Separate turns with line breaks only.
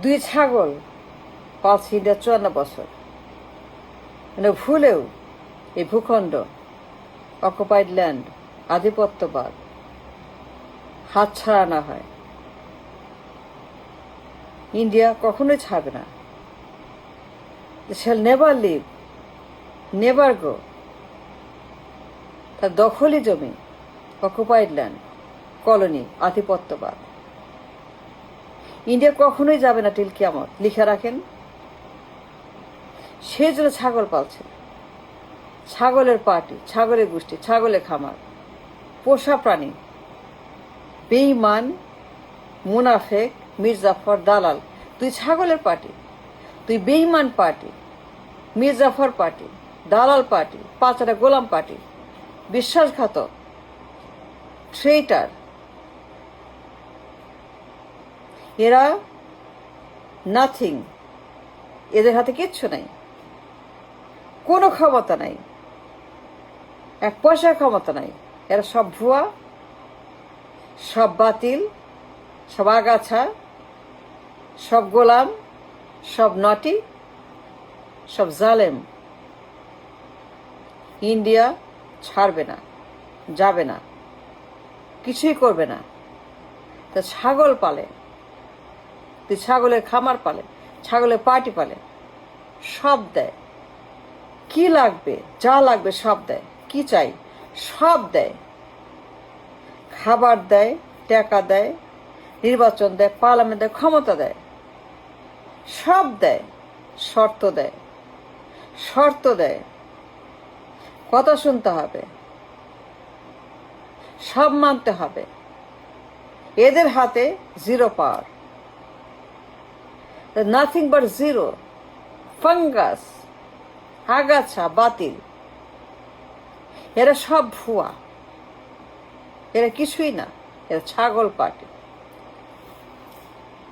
দুই ছাগল পালছে ইন্ডিয়া 54 বছর। মানে ভুলেও এই ভূখণ্ড, অকুপাইড ল্যান্ড, আধিপত্যবাদ হাতছাড়া না হয়, ইন্ডিয়া কখনোই ছাড়বে না। shall never leave, never go। তার দখলি জমি, অকুপাইড ল্যান্ড, কলোনি, আধিপত্যবাদ ইন্ডিয়া কখনোই যাবে না টিল কিয়ামত, লিখে রাখেন। সেই জন্য ছাগল পালছে, ছাগলের পার্টি, ছাগলের গোষ্ঠী, ছাগলের খামার, পোষা প্রাণী, বেঈমান, মুনাফেক, মির্জাফর, দালাল। তুই ছাগলের পার্টি, তুই বেঈমান পার্টি, মির্জাফর পার্টি, দালাল পার্টি, পাঁচটা গোলাম পার্টি, বিশ্বাসঘাতক, ট্রেটার। এরা নাথিং, এদের হাতে কিচ্ছু নাই, কোনো ক্ষমতা নাই, এক পয়সার ক্ষমতা নাই। এরা সব ভুয়া, সব বাতিল, সব আগাছা, সব গোলাম, সব নটি, সব জালেম। ইন্ডিয়া ছাড়বে না, যাবে না, কিছুই করবে না। তা ছাগল পালে, তুই ছাগলের খামার পালে, ছাগলের পার্টি পালে, সব দেয়, কি লাগবে, যা লাগবে সব দেয়, কি চাই সব দেয়, খাবার দেয়, টাকা দেয়, নির্বাচন দেয়, পার্লামেন্ট দেয়, ক্ষমতা দেয়, সব দেয়। শর্ত দেয়, শর্ত দেয়, কথা শুনতে হবে, সব মানতে হবে। এদের হাতে zero power, nothing but zero, fungus, আগাছা, বাতিল। এরা সব ভুয়া, এরা কিছুই না, এরা ছাগল পার্টি।